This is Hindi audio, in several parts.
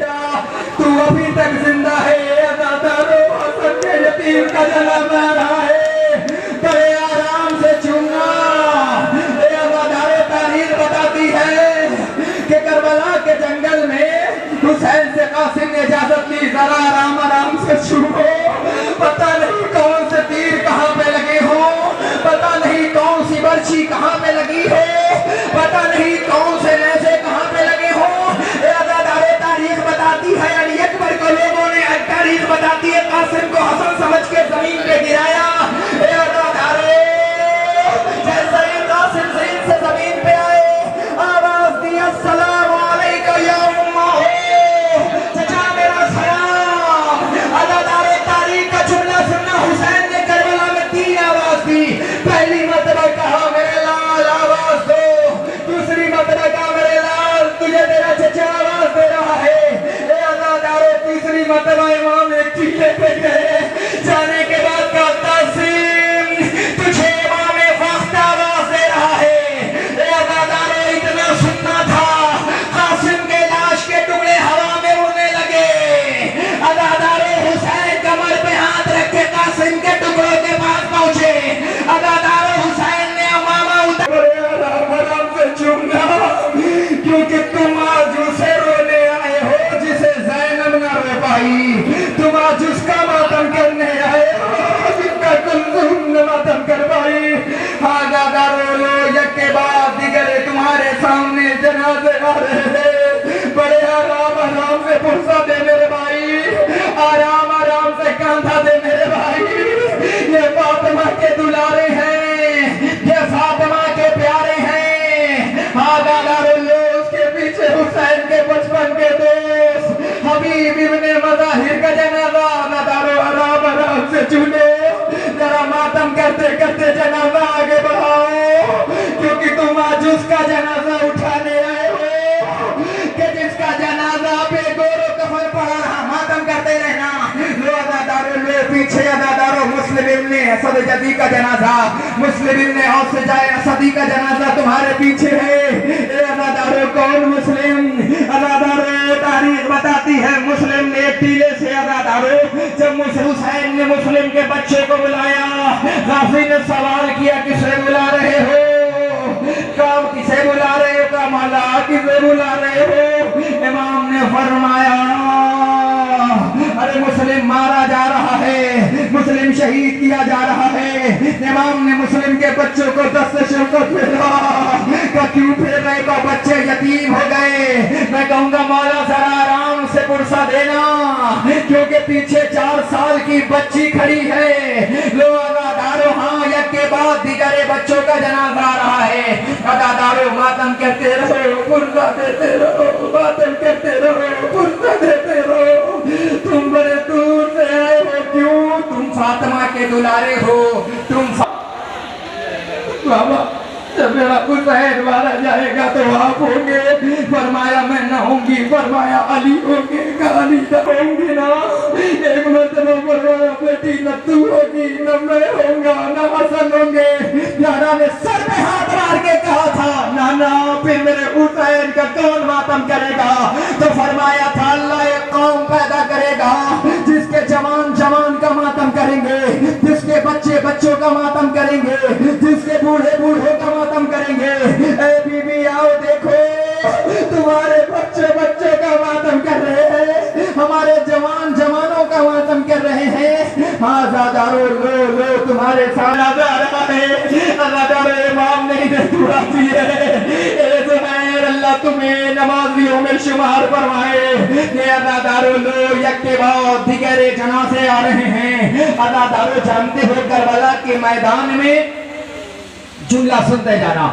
बेटा तू अभी तक जिंदा है। अज़ादारो हसन के यतीम का जनाजा आ रहा है, बड़े आराम से चूमना। अज़ादारो तारीख बताती है कि करबला के जंगल में हुसैन से कासिम ने इजाजत ली, जरा आराम आराम से चूमो। पता नहीं कौन से तीर कहाँ पे लगे हो, पता नहीं कौन सी बर्छी कहाँ पे लगी हो, पता नहीं कौन से नेज़े कहाँ पे लगे हो। अज़ादारो तारीख बताती है अली अकबर को लोगों ने, तारीख बताती है कासिम को हसन समझ के जमीन पे गिराया। अज़ादारो जैसे ही कासिम ज़मीन से जमीन पे आए, आवाज दी अस्सलाम अलैकुम या उम्मा हो, चचा मेरा सलाम। अज़ादारो तारीख का जुमला सुनना, हुसैन ने करबला में 3 आवाज दी। पहली मर्तबा कहा मेरे लाल आवाज दो, दूसरी मर्तबा कहा मेरे लाल तुझे तेरा चचा आवाज दे रहा है। अज़ादारो तीसरी मर्तबा इमाम एक टीले पे गए, जाने के बाद कहा कासिम तुझे इमाम वक्त आवाज दे रहा है। अज़ादारो इतना सुनना था, कासिम के लाश के टुकड़े हवा में उड़ने लगे। अज़ादारो हुसैन कमर पे हाथ रख के कासिम के टुकड़ों के पास पहुंचे। अज़ादारो हुसैन ने अमामा उतार आराम से चूमना, क्योंकि तुम आज उसे रोने आए हो जिसे ज़ैनब न रो पाई। तुम आज उसका मातम करने आए हो जिसका कुलसुम ने मातम कर पाई। अज़ादारो लो एक के बाद दिगरे तुम्हारे सामने जनाजे आ रहे हैं, बड़े आराम आराम से पुरसा दे मेरे भाई, आराम आराम से कांधा दे मेरे भाई। ये फातिमा के दुलारे हैं, ये फातिमा के प्यारे हैं। अज़ादारो लो उसके पीछे हुसैन के बचपन के दोस्त हबीब इब्ने मज़ाहिर का जनाजा। अज़ादारो आराम आराम से चुनो, जरा मातम करते करते जनाजा आगे बढ़ाओ, क्योंकि तुम आज उसका जनाजा उठाने आए हो कि जिसका जनाजा पे गोरो कफन पड़ा रहा। मातम करते रहना। लो अज़ादारो लो पीछे। अज़ादारो मुस्लिम इब्ने असद जदी का जनाजा, मुस्लिम इब्ने औस जाए असदी का जनाजा तुम्हारे पीछे है। अज़ादारो कौन मुस्लिम? अज़ादारो तारीख बताती है मुस्लिम ने एक टीले से, अज़ादारो जब हुसैन ने मुस्लिम के बच्चे को बुलाया, गाजी ने सवाल किया किसे बुला रहे हो, काम किसे बुला रहे हो, का माला किसे बुला रहे हो। इमाम ने फरमाया अरे मुस्लिम मारा जा रहा है, मुस्लिम शहीद किया जा रहा है। इमाम ने मुस्लिम के बच्चों को दस्ते शौकत फेरा, क्यों फेर रहे को, बच्चे यतीम हो गए। मैं कहूंगा मौला जरा आराम से पुरसा देना, क्योंकि पीछे 4 साल की बच्ची खड़ी है। लो अज़ादारो हाँ एक के बाद दिगरे बच्चों का जनाजा आ रहा है। अज़ादारो मातम करते रहो, पुरसा देते रहो, मातम करते रहो, पुरसा देते रहो। तुम बड़े दूर से आए हो, क्यों? तुम फातिमा के दुलारे हो। तुम बाबा जब मेरा हुसैन मारा जाएगा तो आप होंगे। फरमाया मैं न होंगी, फरमाया अली होंगे, अली न होंगी ना। एक मतलब फरमाया बेटी न तू होगी, न मैं होऊंगा, न हसन होंगे। नाना ने सर पे हाथ मार के कहा था नाना फिर मेरे हुसैन का कौन मातम करेगा? तो फरमाया था अल्लाह एक कौम पैदा करेगा जिसके जवान जवान का मातम करेंगे, जिसके बच्चे बच्चों का मातम करेंगे, जिसके बूढ़े बूढ़ों का मातम करेंगे। ए बीबी आओ देखो, तुम्हारे बच्चे बच्चों का मातम कर रहे हैं, हमारे जवान जवानों का मातम कर रहे हैं। अज़ादारो लो लो तुम्हारे सामने आ रहा है। अज़ादारो इमाम नहीं देखुराती है। अल्लाह तुम्हें नमाजियों में शुमार फरमाए। ये अज़ादारो लो एक के बाद दिगरे जनाज़े आ रहे हैं। अज़ादारो जानते हो करबला के मैदान में, जुमला सुनते जाना,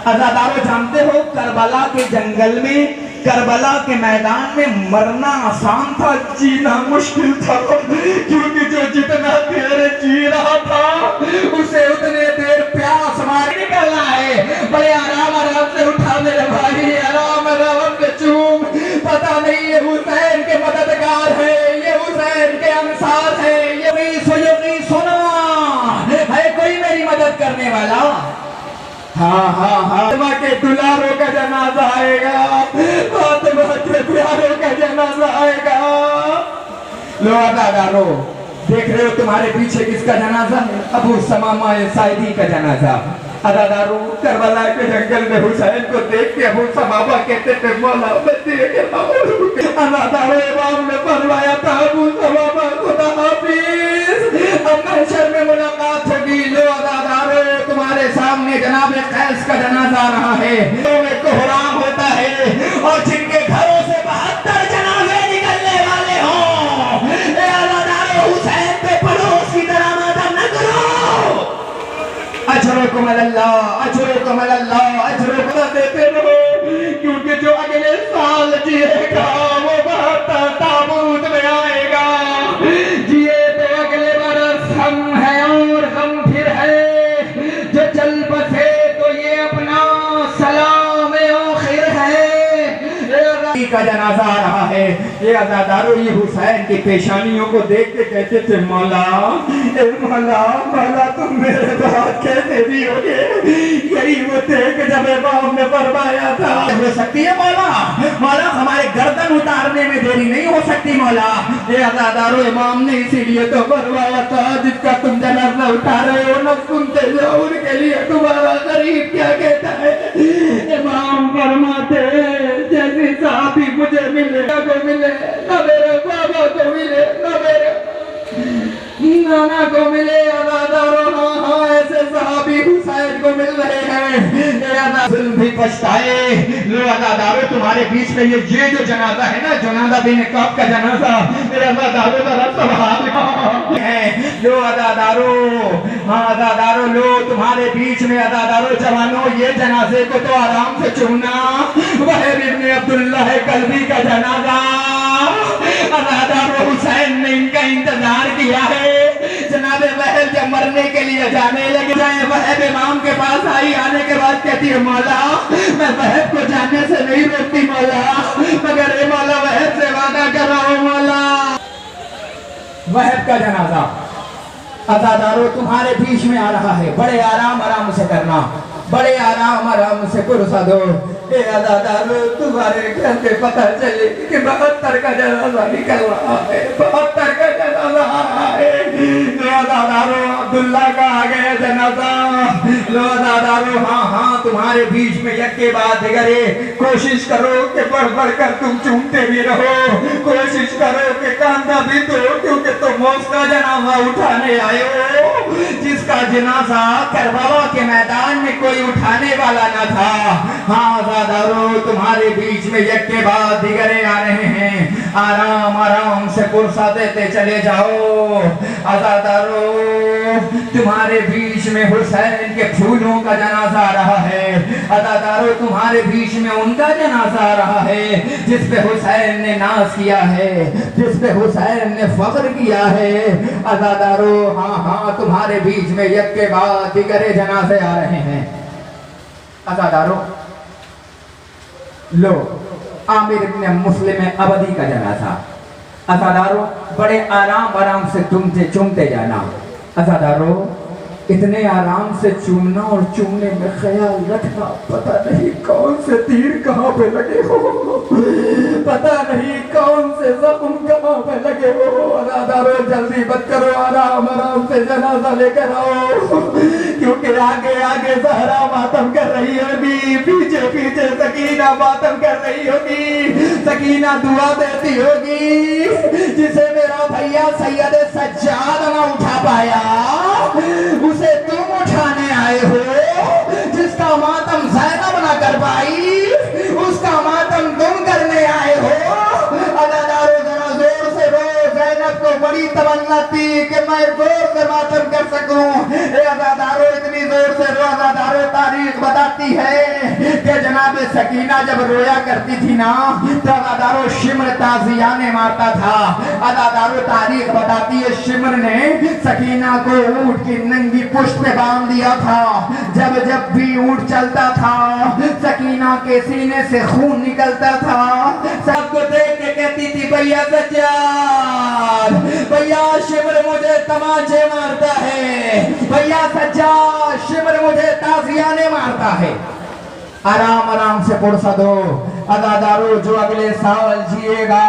अज़ादारो जानते हो करबला के जंगल में, करबला के मैदान में मरना आसान था, जीना मुश्किल था, क्योंकि जो जितना देर जी रहा था उसे उतने देर प्यास मार निकलना है। बड़े आराम आराम से उठा मेरे भाई, आराम आराम से चूम। पता नहीं ये हुसैन के मददगार है, ये हुसैन के अंसार है, ये सुना है कोई मेरी मदद करने वाला? हाँ हाँ हाँ, फातिमा के दुलारों का जनाजा आएगा, फातिमा के प्यारों का जनाजा आएगा। लो अदादारो, देख रहे हो तुम्हारे पीछे किसका जनाजा है? अबू समामा साइदी का जनाजा। अदादारो, करबला के जंगल में हुसैन को देख के अबू समामा कहते थे मौला मैं देख अदादारो, इमाम ने फरमाया था अबू समामा खुदा हाफिज, अब महशर में मुलाकात होगी। लो अदादारो, तुम्हारे सामने जनाब कैस का जनाजा आ रहा है, कोहराम होता है और जिनके घरों से 72 जनाजे निकलने वाले हों, अदादारो हुसैन पे पड़ोस की तरह मातम न करो। अजरुकुम अल्लाह, अजरुकुम अल्लाह, अजरुकुम देते रहो, क्योंकि जो अगले साल जिएगा वो 72 ताबूत में आएगा। जिए तो अगले बरस हम हैं और हम फिर है, जो चल बसे तो ये अपना सलाम आखिर है। का जनाजा आ रहा है। ये अज़ादारों ये हुसैन की पेशानियों को देख के कहते थे मौला ए मौला, मौला तुम मेरे बात कैसे भी होगे? यही वो देख जब इमाम ने फरमाया था हो सकती है मौला, मौला हमारे गर्दन उतारने में देरी नहीं हो सकती मौला। ये अज़ादारों इमाम ने इसीलिए तो फरमाया था जिसका तुम जनाजा उठा रहे हो न सुनते जाओ, उनके लिए तुम्हारा गरीब क्या कहता है। इमाम फरमाते जैसी साहबी मुझे मिले को मिले, न मेरे बाबा को मिले, न मेरे नाना को मिले। अज़ादारों हाँ हाँ ऐसे सहाबी हुसैन को मिल रहे हैं, भी पछताए। लो अज़ादारों तुम्हारे बीच में ये जो जनाजा है ना, जनाजा बिन कब का जनाजा, मेरे अज़ादारों का रस्म है। लो अज़ादारों, हाँ अज़ादारों लो तुम्हारे बीच में अज़ादारों जवानों ये जनाजे को तो आराम से चुनना। वह इब्न अब्दुल्लाह कल्बी का जनाजा, अज़ादारों हुसैन ने इनका इंतजार किया है। जनाबे वहब जब मरने के लिए जाने लगे जाए, वहब इमाम के पास आई, आने के बाद कहती है मौला मैं वहब को जाने से नहीं रोकती मौला, मगर ए मौला वहब से वादा कर रहा हूं मौला। वहब का जनाजा अज़ादारों तुम्हारे बीच में आ रहा है, बड़े आराम आराम से करना, बड़े आराम आराम से कुर्सा दो। अज़ादारों तुम्हारे घर पे पता चले कि 72 का जनाजा निकल रहा है, 72 का जनाजा आ रहा है। अज़ादारों अब्दुल्ला का आ गया जनाजा। लो अज़ादारों हाँ हाँ तुम्हारे बीच में एक के बाद दिगरे, कोशिश करो कि बढ़ बढ़ कर तुम चूमते भी रहो, कोशिश करो कि कांधा भी दो, क्योंकि तुम उसका जनाजा उठाने आए हो जिसका जनाजा करबला के मैदान में कोई उठाने वाला न था। हाँ अज़ादारों तुम्हारे बीच में एक के बाद दिगरे आ रहे हैं, आराम आराम से पुरसा देते चले जाओ। अज़ादारों तुम्हारे बीच में हुसैन के फूलों का जनाजा आ रहा है, अज़ादारों तुम्हारे बीच में उनका जनाजा आ रहा है जिस पे हुसैन ने नाज किया है, जिस पे हुसैन ने फख्र किया है। अज़ादारों हाँ हाँ तुम्हारे बीच में एक के बाद दिगरे जनाजे आ रहे हैं। अज़ादारों लो आमिर इब्न मुस्लिम अबदी का जनाजा। अज़ादारों बड़े आराम आराम से चूमते जाना। अज़ादारों इतने आराम से चूमना और चूमने में ख्याल रखना, पता नहीं कौन से तीर कहाँ पे लगे हो, पता नहीं कौन से जख्म कहाँ पे लगे हो। अज़ादारों जल्दी मत करो, आराम आराम से जनाजा लेकर आओ, क्योंकि आगे आगे ज़हरा मातम कर रही होगी, पीछे पीछे सकीना मातम कर रही होगी। सकीना दुआ देती होगी जिसे मेरा भैया सैयद सज्जाद ना उठा पाया उसे तुम उठाने आए हो, जिसका मातम ज़ैनब ना कर पाई उसका मातम तुम करने आए हो। अज़ादारों जरा जोर से रो, ज़ैनब को बड़ी तमन्ना थी कि मैं जोर से मातम कर सकूं। अज़ादारों इतनी जोर से रो। अज़ादारों तारीख बताती है कि जनाब सकीना जब रोया करती थी ना तो अज़ादारों शिम्र ताज़ियाने मारता था। अज़ादारों तारीख बताती है शिम्र ने सकीना को ऊंट की नंगी पुष्ट पे बांध दिया था। जब जब भी ऊंट चलता था सकीना के सीने से खून निकलता था। सबको देख के कहती थी भैया सज्जाद, भैया शिमर मुझे तमाचे मारता है, भैया सज्जाद शिमर मुझे ताजियाने मारता है। आराम आराम से पुरसा दो अदादारो, जो अगले साल जिएगा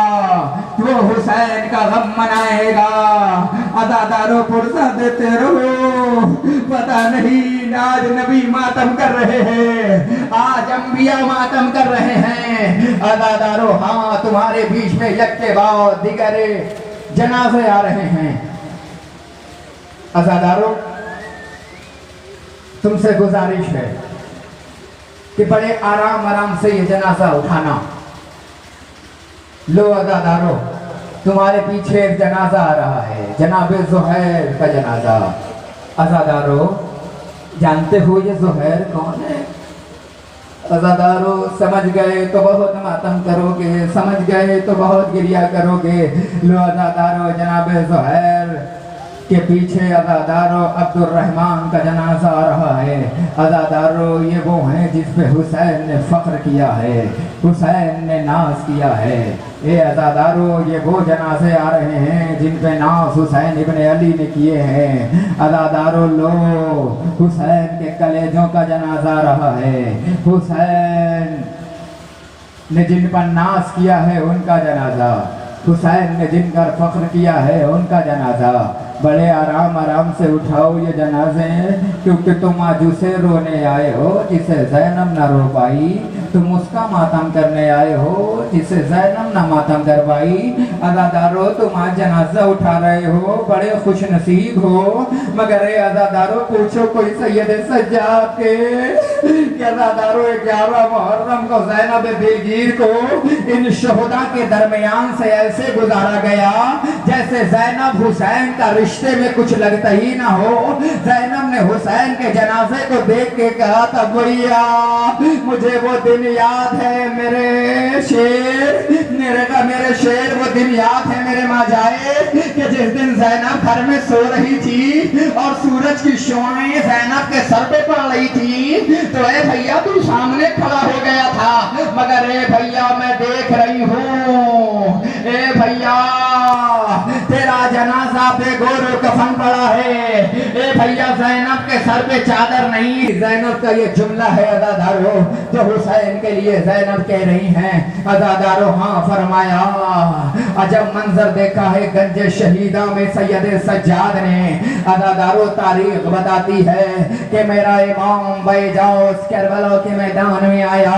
वो हुसैन का गम मनाएगा। अदादारो पुरसा देते रहो, पता नहीं आज नबी मातम कर रहे हैं, आज अंबिया मातम कर रहे हैं। अदादारो हाँ, तुम्हारे बीच में यक के बाद दिगरे जनाजे आ रहे हैं। अदादारो तुमसे गुजारिश है कि बड़े आराम आराम से ये जनाजा उठाना। लो अज़ादारो, तुम्हारे पीछे एक जनाजा आ रहा है, जनाबे ज़ुहैर का जनाजा। अज़ादारो जानते हो ये ज़ुहैर कौन है? अज़ादारो समझ गए तो बहुत मातम करोगे, समझ गए तो बहुत गिरिया करोगे। लो अज़ादारो, जनाबे ज़ुहैर के पीछे अज़ादारो अब्दुर्रहमान का जनाजा आ रहा है। अज़ादारो ये वो हैं जिस पे हुसैन ने फ़ख्र किया है, हुसैन ने नाज किया है। ये अज़ादारो ये वो जनाजे आ रहे हैं जिन पे नाज हुसैन इब्ने अली ने किए हैं। अज़ादारो लो, हुसैन के कलेजों का जनाजा आ रहा है, हुसैन ने जिन पर नाज किया है उनका जनाजा, हुसैन ने जिन पर फ़ख्र किया है उनका जनाजा। बड़े आराम आराम से उठाओ ये जनाजे, क्योंकि तुम आज उसे रोने आए हो जिसे ज़ैनब न रो पाई, तुम उसका मातम करने आए हो जिसे ज़ैनब न मातम करवाई। अज़ादारो तुम आज जनाजा उठा रहे हो, बड़े खुश नसीब हो। मगर अज़ादारो पूछो कोई सैयद सज्जाद के कि अज़ादारो 11 मुहर्रम को ज़ैनब दिलगीर को इन शहुदा के दरमियान से ऐसे गुजारा गया जैसे ज़ैनब हुसैन का रिश्ते में कुछ लगता ही ना हो। ज़ैनब ने हुसैन के जनाजे को देख के कहा था, भैया मुझे वो दिन याद है मेरे शेर, मेरे शेर वो दिन याद है मेरे माँ जाए कि जिस दिन ज़ैनब घर में सो रही थी और सूरज की शुआएं ज़ैनब के सर पे पड़ रही थी, तो ए भैया तू सामने खड़ा हो गया था, मगर ए भैया मैं देख रही हूँ, ए भैया तेरा जनाजा पे गोरो कफन पड़ा है, ए भैया ज़ैनब के सर पे चादर नहीं। ज़ैनब का ये जुमला है अज़ादारो, जो हुसैन के लिए ज़ैनब कह रही हैं। अज़ादारो हाँ फरमाया, अजब मंजर देखा है गंज शहीदा में सैयद सज्जाद ने। अज़ादारो तारीख बताती है कि मेरा इमाम बैजाउस करबला के मैदान में आया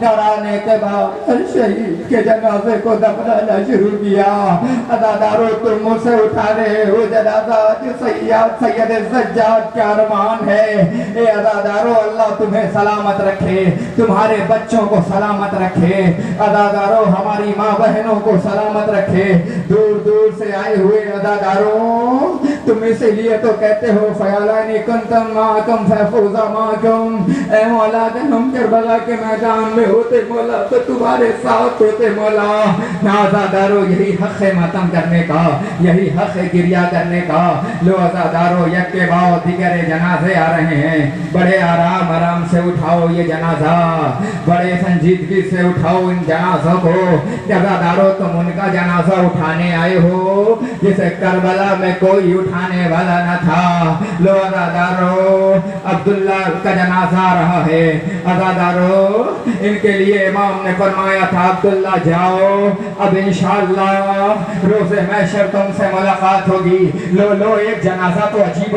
और आने के बाद शहीद के जनाजे को दफनाना शुरू किया। अज़ादारो तुम मुझसे उठा रहे हो जनाजा जो सैयद सज्जाद का अरमान है। ए अज़ादारो अल्लाह तुम्हें सलामत रखे, तुम्हारे बच्चों को सलामत रखे। अज़ादारो हमारी माँ बहनों को सलामत रखे। दूर दूर से आए हुए अज़ादारो तुम इसीलिए तो कहते हो फ़यालानी कुंतम माकुम फैफूज़ा माकुम, ए मौला हम करबला के मैदान में होते मौला तो तुम्हारे साथ होते मौला। अज़ादारो यही हक़ है मातम करने का, यही हक़ है गिरिया करने का। लो अज़ादारो यक के बाद दिगरे जनाजे आ रहे हैं, बड़े आराम आराम से उठाओ ये जनाजा, बड़े संजीदगी से उठाओ इन जनाजों को। अज़ादारो तुम उनका जनाजा उठाने आए हो जिसे करबला में कोई उठाने वाला न था। लो अज़ादारो अब्दुल्ला का जनाजा आ रहा है। अज़ादारो इनके लिए इमाम ने फरमाया था, अब्दुल्ला जाओ अब इंशाअल्लाह रोज़े महशर तुमसे मुलाकात होगी। लो लो एक जनाजा तो अजीब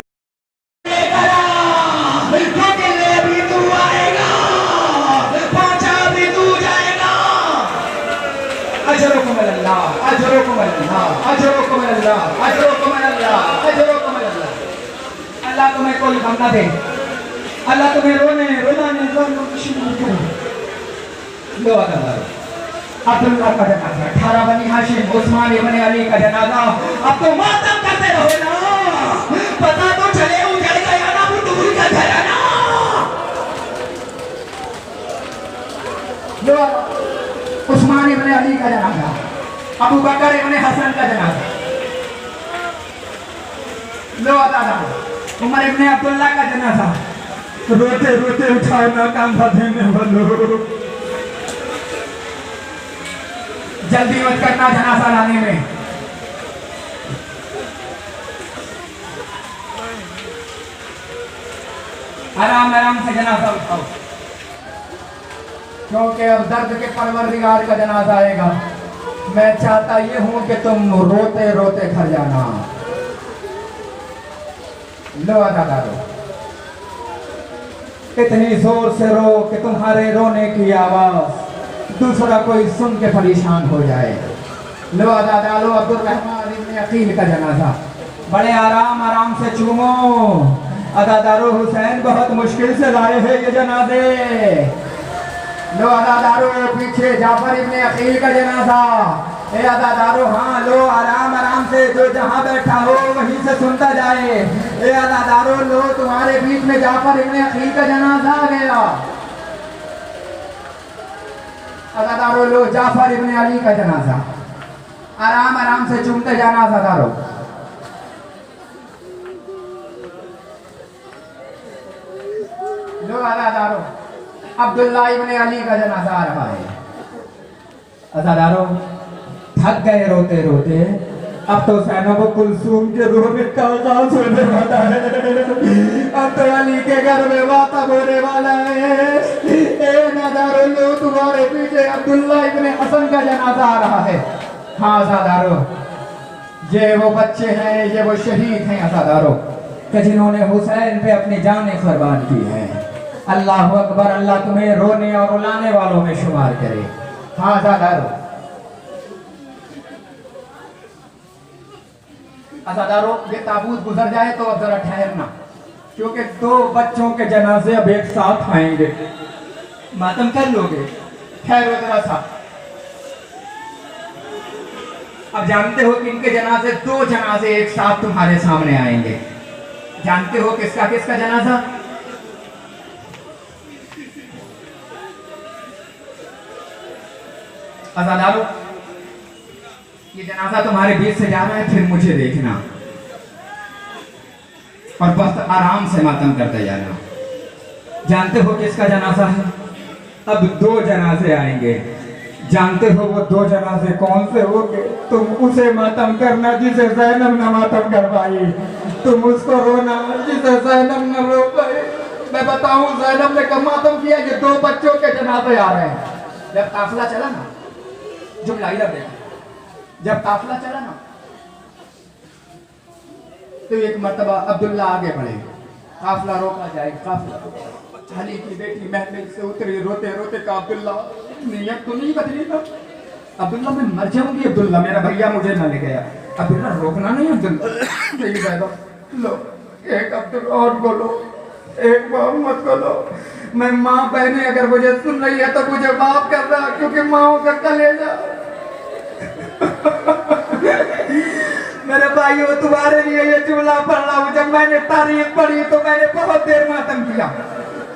अल्लाह तुम्हें कोई गम न दे, अल्लाह तुम्हें रोने रुलाने लो अब्दुल्ला का जनाजा, 18 बनी हाशिम उस्मान इब्ने अली का जनाजा। अब तो मातम करते रहो ना, पता तो चले उजड़ गया ना बुटूर का घराना। लो उस्मान इब्ने अली का जनाजा, अबू बकर इब्ने हसन का जनाजा। लो अज़ादारो उमर इब्ने अब्दुल्ला का जनाजा, रोते रोते उठाओ ना काम देने वालों। जल्दी मत करना जनाजा लाने में। आराम आराम से जनाजा उठाओ, क्योंकि अब दर्द के परवरदिगार का जनाजा आएगा। मैं चाहता ये हूं कि तुम रोते रोते घर जाना। लो अदादारो, इतनी जोर से रो कि तुम्हारे रोने की आवाज दूसरा कोई सुन के परेशान हो जाए। लो अदादा, लो अब्दुल रहमान इब्न अकील का जनाजा। बड़े आराम आराम से चूमो। अदादारो हुसैन बहुत मुश्किल से लाए हैं ये जनाजे। लो अदादारो, पीछे जाफर इब्न अकील का जनाजा। ए अदादारो, हाँ लो आराम आराम से, जो जहाँ बैठा हो वहीं से सुनता जाए। ए अदादारो, लो तुम्हारे बीच में जाफर इब्न अकील का जनाजा आ गया। अदादारो, लो जाफर इब्न अली का जनाजा। आराम आराम से चूमते जाना अदादारो। लो अदादारो, अब्दुल्ला इब्न अली का जनाजा आ रहा है। अदादारो, थक गए रोते रोते, अब तो ज़ैनब कुलसूम के रोने का आगाज होने वाला है। अब तो अली के घर में वाक़अ होने वाला है। ए अदादारो, लो तुम्हारे पीछे अब्दुल्ला इब्न हसन का जनाजा आ रहा है। हाँ अदादारो, ये वो बच्चे हैं, ये वो शहीद हैं अदादारो, कि जिन्होंने हुसैन पे अपनी जानें कुर्बान की हैं। अल्लाह अकबर, अल्लाह तुम्हें रोने और रुलाने वालों में शुमार करे। हाँ अज़ादारो, अज़ादारो, ये ताबूत गुजर जाए तो अब जरा ठहरना, क्योंकि दो बच्चों के जनाजे अब एक साथ आएंगे। मातम कर लोगे? ठहरो जरा सा। अब जानते हो कि इनके जनाजे, दो जनाजे एक साथ तुम्हारे सामने आएंगे। जानते हो किसका किसका जनाजा? अज़ादारो, ये जनाजा तुम्हारे बीच से जा रहा है, फिर मुझे देखना और बस आराम से मातम करते जाना। जानते हो किसका जनाजा है? अब दो जनाजे आएंगे। जानते हो वो दो जनाजे कौन से होंगे? तुम उसे मातम करना जिसे ज़ैनब न मातम कर पाई, तुम उसको रोना जिसे ज़ैनब न रो पाई। मैं बताऊं ज़ैनब ने कब मातम किया? ये दो बच्चों के जनाजे आ रहे हैं। जब काफिला चला ना, जुमला इधर देखो, जब काफिला चला ना तो एक मर्तबा अब्दुल्ला आगे बढ़े, काफिला रोका जाए, काफिला। अली की बेटी महफिल से उतरी रोते रोते का, अब्दुल्ला नीयत तो नहीं बदली ना? अब्दुल्ला मैं मर जाऊंगी, अब्दुल्ला मेरा भैया मुझे ना ले गया, अब्दुल्ला रोकना नहीं अब्दुल्ला। लो एक अब्दुल्ला और बोलो, एक मोहम्मद को लो। मैं माँ बहने अगर मुझे सुन रही है तो मुझे माफ कर रहा, क्योंकि माओ का कलेजा। मेरे भाइयों, तुम्हारे लिए ये जुमला पढ़ रहा हूँ। जब मैंने तारीख पढ़ी तो मैंने बहुत देर मातम किया।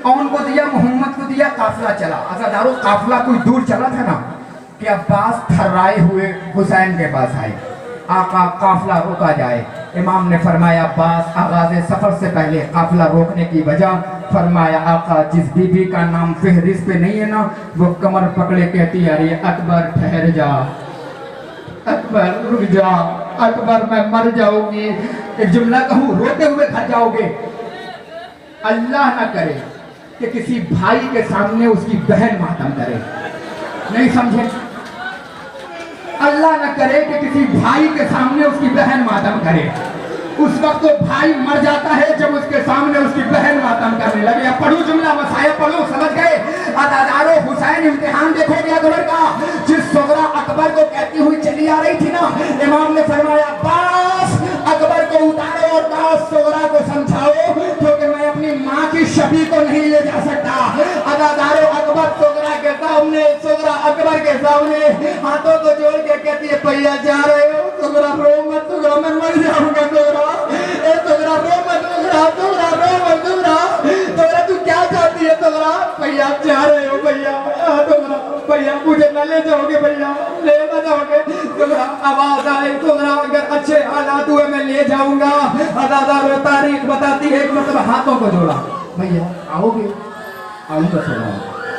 कौन को दिया? मोहम्मद को दिया। काफिला चला। अज़ादारो, काफिला कोई दूर चला था ना कि अब्बास थर्राए हुए हुसैन के पास आए। आका, काफिला रोका जाए। इमाम ने फरमाया, अब्बास आगाज़ सफर से पहले काफिला रोकने की वजह फरमाया, आका जिस बीबी का नाम फहरिस्त पे नहीं है ना, वो कमर पकड़े कहती है, अरे अकबर ठहर जा, अकबर रुक जा, अकबर मैं मर जाऊंगी। एक जुमला कहूँ, रोते हुए घर जाओगे। अल्लाह ना करे कि किसी भाई के सामने उसकी बहन मातम करे, नहीं समझे? अल्लाह न करे कि किसी भाई के सामने उसकी बहन मातम करे। उस वक्त तो भाई मर जाता है जब उसके सामने उसकी बहन मातम करने लगे। अब पढ़ो जुमला, मसाया पढ़ो, समझ गए? अज़ादारो, हुसैन इम्तिहान देखोगे अकबर का। जिस सुगरा अकबर को कहती हुई चली आ रही थी ना, इमाम ने फरमाया, अब्बास अकबर को उतारो और कहा सुगरा को समझाओ, क्योंकि मैं अपनी माँ की शबी को नहीं ले जा सकता। अज़ादारो, अकबर सुगरा के सामने, सुगरा अकबर के सामने हाथों को जोड़ के कहती है, भैया जा रहे हो? सुगरा रो मत, सुगरा मैं मर जाऊंगा, सुगरा ए सुगरा रो मत, सुगरा सुगरा रो मत, सुगरा सुगरा तू क्या चाहती है? सुगरा भैया जा रहे हो? भैया सुगरा, भैया मुझे न ले जाओगे? भैया ले न जाओगे? सुगरा आवाज आई, सुगरा अगर अच्छे हालात हुए मैं ले जाऊंगा। अज़ादारो, तारीख बताती है, एक मतलब हाथों को जोड़ा, भैया आओगे? आऊंगा सुगरा,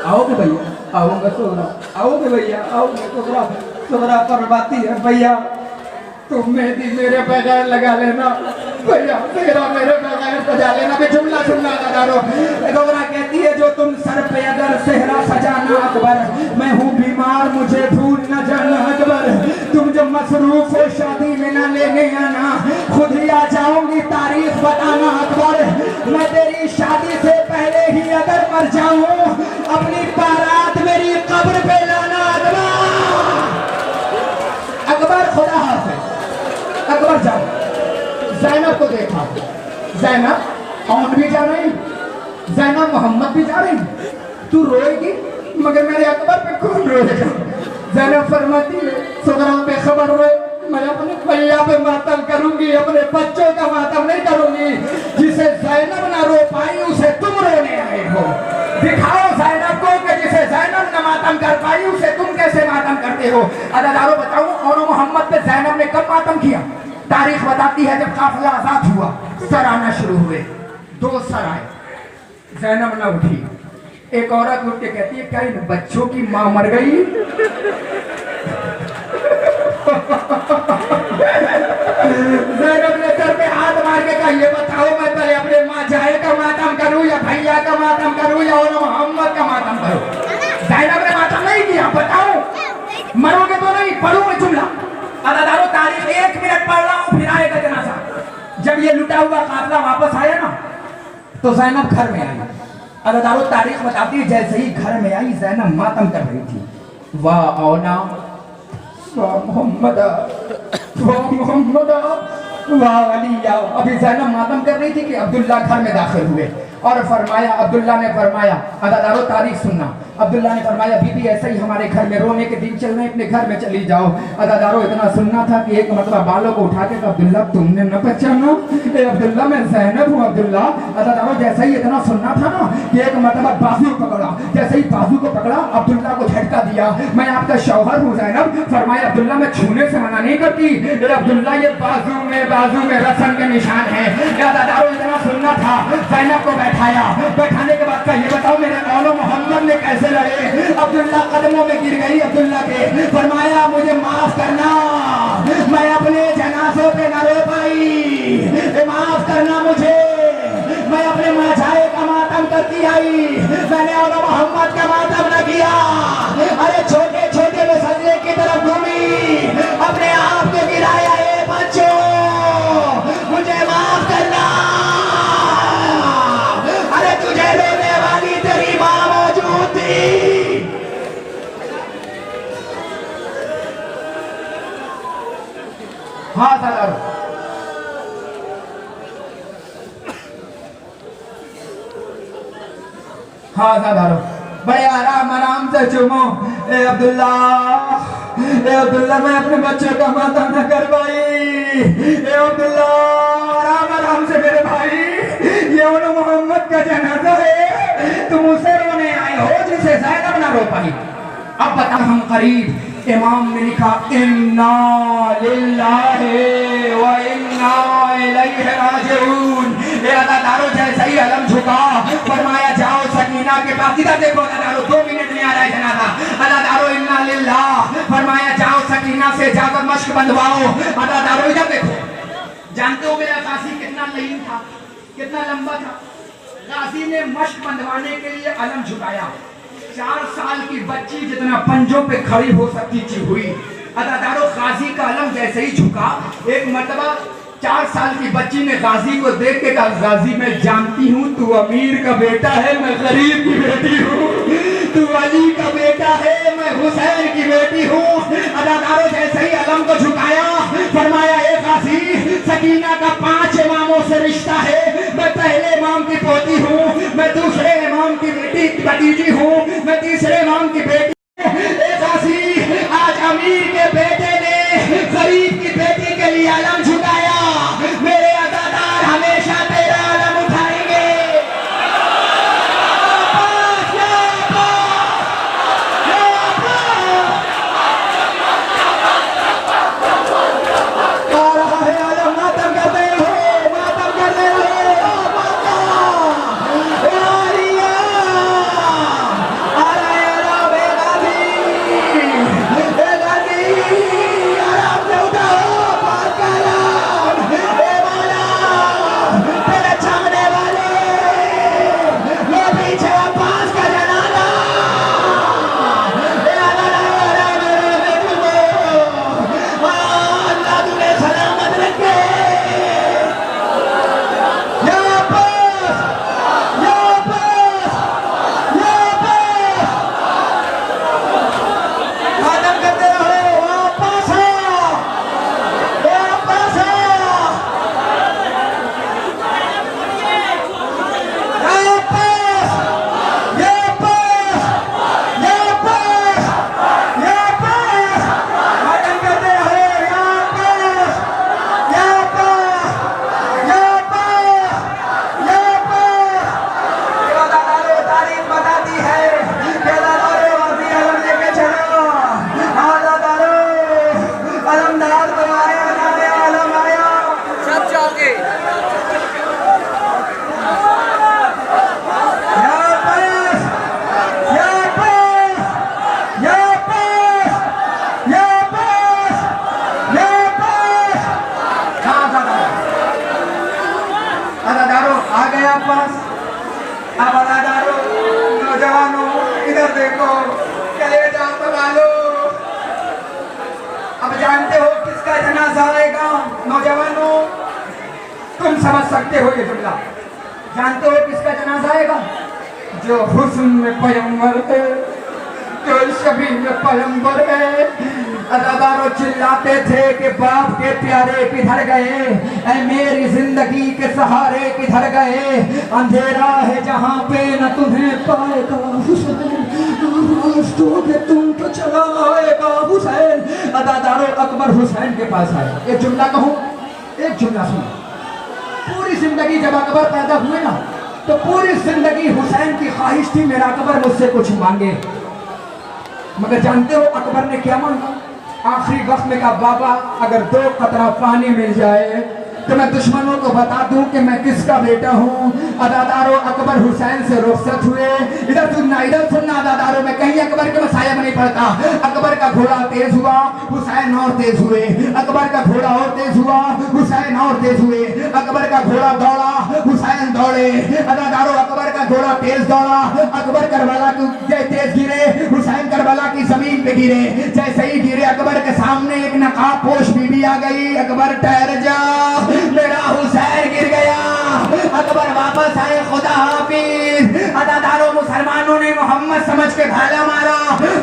आओगे भैया? आऊंगा सुगरा, आओगे भैया? आओगे सुगरा? सुगरा फरमाती है भैया तुम मेहंदी मेरे बगैर लगा लेना, भैया तेरा मेरे बगैर सजा लेना। मैं जुमला सुनना लगा रो। सुगरा कहती है जो तुम सर पे अगर सेहरा सजाना अकबर, मैं हूँ बीमार मुझे भूल न जाना अकबर। तुम जो मसरूफ हो शादी में ना लेने आना, खुद ही आ जाऊंगी तारीख बताना अकबर। मैं तेरी शादी से पहले ही अगर मर जाऊं, अपनी बारात मेरी कब्र पे लाना अकबर। अकबर खुदा हाफिज। अकबर जाओ। ज़ैनब को देखा, ज़ैनब कौन भी जा रही, ज़ैनब मोहम्मद भी जा रही, तू रोएगी मगर मेरे अकबर पे कौन रोएगा। ज़ैनब फरमाती है सुगरा पे खबर रोए, मैं अपने भैया पे मातम करूंगी, अपने बच्चों का मातम नहीं करूंगी। जिसे ज़ैनब ना रो पाई उसे तुम रोने आए हो। दिखाओ ज़ैनब को कि जिसे ज़ैनब न मातम कर पाई उसे तुम कैसे मातम करते हो। अदादारों बताऊं और मोहम्मद पे ज़ैनब ने कब मातम किया। तारीख बताती है जब काफिला आजाद हुआ, सर आना शुरू हुए, 2 सर आए, ज़ैनब न उठी। एक औरत उठ के कहती है क्या इन बच्चों की मां मर गई। ज़ैनब ने सर पे हाथ मार के कहा ये बताओ मैं पहले अपने माँ जाए का मातम करूं या भैया का मातम करूं या मोहम्मद का मातम करूं। ज़ैनब ने मातम नहीं किया, बताओ मरोगे तो नहीं, पढ़ो मैं जुमला। अदादारों तारीख 1 मिनट पढ़ रहा हूं फिर आएगा जनाजा। जब ये लुटा हुआ काफिला वापस आया ना तो ज़ैनब घर में आई। अदादारों तारीख बताती है जैसे ही घर में आई ज़ैनब मातम कर रही थी। वाह औना वाह मोहम्मद वाह मोहम्मद वाह अलिया। अभी ज़ैनब मातम कर रही थी कि अब्दुल्ला घर में दाखिल हुए और फरमाया, अब्दुल्ला ने फरमाया, अदादारों तारीख सुनना, अब्दुल्ला ने फरमाया बीबी ऐसे ही हमारे घर में रोने के दिन चल रहे, अपने घर में चली जाओ। अदादारों इतना सुनना था कि एक मतलब बालों को उठा के अब्दुल्ला तुमने न पहचाना, अब्दुल्ला मैं ज़ैनब हूँ अब्दुल्ला। अदादारों जैसे ही इतना सुनना था ना कि एक मतलब बाजू पकड़ा, जैसे ही बाजू को पकड़ा अब्दुल्ला को झटका दिया, मैं आपका शौहर हूँ ज़ैनब। फरमाया अब्दुल्ला मैं छूने से मना नहीं करती, अब्दुल्ला ये बाजू में रस्म के निशान है। अदादारों इतना सुनना था, ज़ैनब को बैठाया, बैठाने के बाद का ये बताओ मेरे औलो मोहम्मद ने कैसे लड़े। अब्दुल्ला कदमों में गिर गई अब्दुल्ला के, फरमाया मुझे माफ करना मैं अपने जनाजों पे न रो पाई, माफ करना मुझे, मैं अपने माछाए का मातम करती आई, मैंने औलो मोहम्मद का मातम न किया। अरे छोटे छोटे में सजदे की तरफ घूमी, अपने आप को गिराया। ए बच्चों मुझे माफ करना, अरे तुझे रोने वाली तेरी माँ मौजूद थी। हाँ सर हाँ साधारो बड़े आराम आराम से चुमो। ए अब्दुल्ला मैं अपने बच्चों का मातम न कर पाई। ए अब्दुल्ला आराम आराम से मेरे भाई, ये मोहम्मद का जनाजा है, तुम उसे रोने आए हो जिसे ज़ैनब ना रो पाई। अब बता हम करीब इमाम ने लिखा इन्ना लिल्लाहि व इन्ना इलैहि राजिऊन। अदादारों जैसे ही अलम झुका फरमाया जाओ सकीना के पास, इधर देखो अदादारों 2 मिनट नहीं आ रहा है जनाजा। अदादारों इन्ना लिल्लाह फरमाया जाओ सकीना से जाकर मश्क बंधवाओ। अदादारों इधर देखो, जानते हो मेरा गाजी कितना लहीन था, कितना लंबा था। गाजी ने मश्क बंधवाने के लिए अलम झुकाया, 4 साल की बच्ची जितना पंजों पे खड़ी हो सकती थी हुई। अदादारों गाजी का अलम जैसे ही झुका, एक मर्तबा 4 साल की बच्ची ने गाजी को देख के कहा गाजी मैं जानती हूँ तू अमीर का बेटा है, मैं गरीब की बेटी हूँ, तू अली का बेटा है, मैं हुसैन की बेटी हूँ। अदादारों जैसे ही अलम को झुकाया फरमाया ए गाजी सकीना का 5 इमामों से रिश्ता है, मैं पहले इमाम की पोती हूँ, मैं दूसरे इमाम की बेटी भतीजी हूँ, मैं तीसरे इमाम की बेटी। ए गाजी आज अमीर के बेटे ने गरीब की बेटी के लिए अलम झुकाया, मेरे अदादार हमेशा तेरा अलम उठाएंगे। पढ़ते हो ये जुमला, जानते हो किसका जनाजा आएगा? जो हुस्न में पैगंबर है, जो शबी में पैगंबर है। अदादारों चिल्लाते थे कि बाप के प्यारे किधर गए, ऐ मेरी जिंदगी के सहारे किधर गए। अंधेरा है जहाँ पे न तुम्हें पाएगा हुसैन, तुम तो चला आएगा हुसैन। अदादारों अकबर हुसैन के पास आए। एक जुमला कहूँ, एक जुमला सुनो। पूरी जिंदगी जब अकबर पैदा हुए ना, तो पूरी जिंदगी हुसैन की ख्वाहिश थी मेरा अकबर मुझसे कुछ मांगे। मगर जानते हो अकबर ने क्या मांगा? आखिरी वक्त में कहा, बाबा अगर 2 कतरा पानी मिल जाए तो मैं दुश्मनों को बता दूं कि मैं किसका बेटा हूं। अदादारों अकबर हुसैन से रुखसत हुए। इधर सुनना, इधर सुनना अदादारों में कहीं अकबर के मसाया में नहीं पड़ता। अकबर का घोड़ा तेज हुआ, हुसैन और तेज हुए। अकबर का घोड़ा और तेज हुआ, हुसैन और तेज हुए। अकबर का घोड़ा दौड़ा, हुसैन दौड़े। अदादारों अकबर का घोड़ा तेज दौड़ा, अकबर करबला की तेज गिरे, हुसैन करबला की जमीन पे गिरे। जैसे ही गिरे अकबर के सामने एक नकाब पोश बीबी आ गई। अकबर ठहर जा, मेरा हुसैन गिर गया। अकबर वापस आए, खुदा हाफिज। अदादारों मुसलमानों ने मोहम्मद समझ के भाला मारा।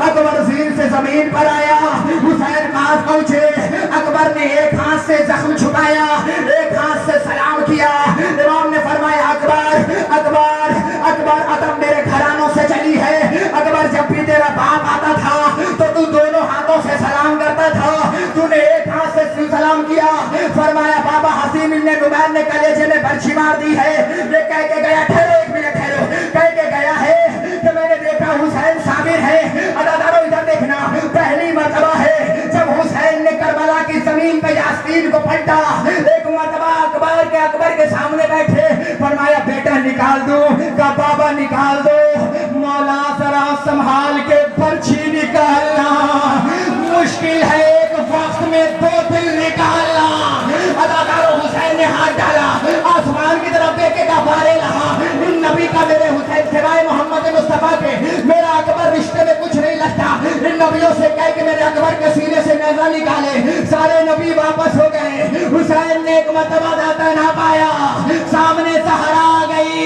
अकबर सिर से जमीन पर आया, हुसैन पास पहुंचे। अकबर ने एक हाथ से जख्म छुपाया, एक हाथ से सलाम किया। इमाम ने फरमाया, अकबर अकबर अकबर अदब मेरे घरानों से चली है। अकबर जब भी तेरा बाप आता था तो तू दोनों हाथों से सलाम करता था, तूने एक हाथ से सलाम किया। फरमाया, बाबा हसीम इब्ने नुमान ने कलेजे में बर्छी मार दी है। ये कह के गया, ठहरो एक मिनट ठहरो, कह के गया है कि मैंने देखा हुसैन साबिर है। अदादारों इधर देखना, पहली मर्तबा है जब हुसैन ने करबला की जमीन पे यासीन को पलटा। एक मर्तबा अकबर के सामने बैठे, फरमाया बेटा निकाल दूं? का बाबा निकाल दो। मौला जरा संभाल के बर्छी निकालना, मुश्किल है एक वक्त में 2 दिल निकालना। अदादारों हुसैन ने हाथ डाला, आसमान की तरफ देखेगा, बारे रहा इन नबी का मेरे हुसैन सिवाय मोहम्मद मुस्तफा के मेरा अकबर रिश्ते में कुछ नहीं लगता। इन नबियों से कह के मेरे अकबर के सीने से नेज़ा निकाले। सारे नबी वापस हो गए। हुसैन ने एक मर्तबा दाता ना पाया, सामने सहरा आ गई।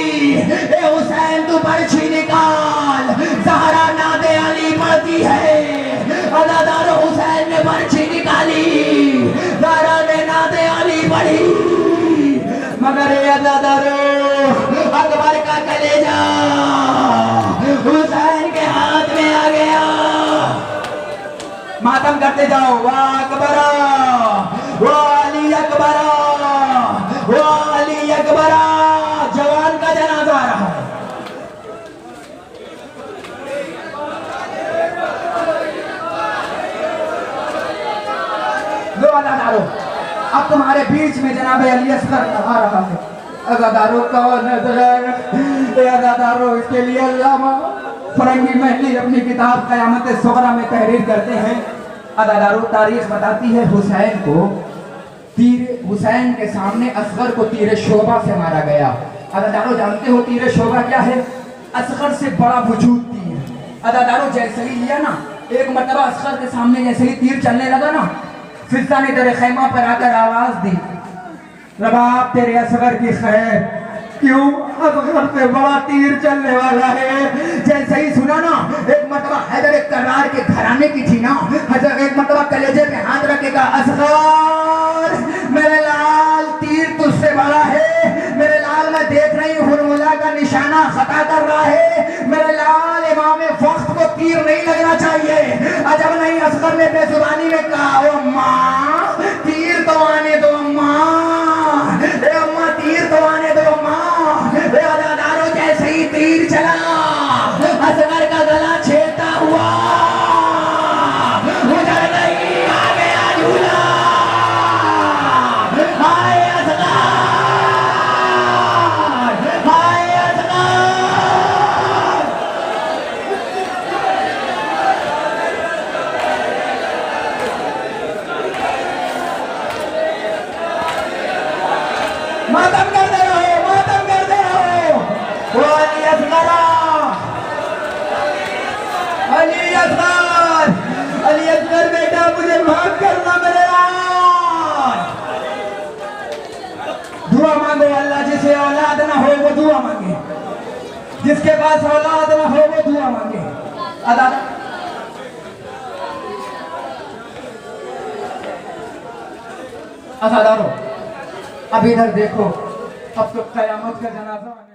ए हुसैन तू बर्छी निकाल, सहरा नादे अली पड़ती है। अदादारों हुसैन ने बर्छी निकाली, सहरा ने नादे अली पड़ी। मगर ये अदादारों अकबर का कलेजा हुसैन के हाथ में आ गया। मातम करते जाओ, वाह अकबरा, वाह अली अकबरा, वाह अली अकबरा। जवान का जनाजा आ रहा है। लो अदादारों, अब तुम्हारे बीच में जनाब अली असगर आ रहा है। अदादारों कौन है? अदादारों इसके लिए अल्लामा फरंगी महली अपनी किताब क़यामत सुग़रा में तहरीर करते हैं। अदादारों तारीख बताती है हुसैन को हुसैन के सामने असगर को तीर शोभा से मारा गया। अदादारों जानते हो तीर शोभा क्या है? असगर से बड़ा वजूद तीर। अदादारों जैसे ही लिया ना, एक मर्तबा असगर के सामने जैसे ही तीर चलने लगा ना, फिजा ने तेरे खैमा पर आकर आवाज दी, रबाब तेरे असगर की खैर, क्यों असगर से बड़ा तीर चलने वाला है। जैसे ही सुना ना, एक मर्तबा हैदर करार के घराने की थी ना, एक मर्तबा कलेजे में हाथ रखेगा, असगर मेरे लाल तीर तुझसे बड़ा है। मेरे लाल मैं देख रही हूँ हुरमुला का निशाना खता कर रहा है। मेरे लाल इमाम वक्त को तीर नहीं लगना चाहिए। अजब नहीं, असगर ने बेजुबानी में कहा, ओ माँ तीर तो आने दो अम्मा, अम्मा तीर तो आने दो अम्मा। अदादारों जैसे ही तीर चला, असगर का गला छेड़ता हुआ उधर नहीं, आ गया झूला। हाय असगर, हाय असगर। दुआ मांगो अल्लाह, जिसे औलाद ना हो वो दुआ मांगे, जिसके पास औलाद ना हो वो दुआ मांगे। अदा अदादारो, अब इधर देखो, अब तो कयामत का जनाजा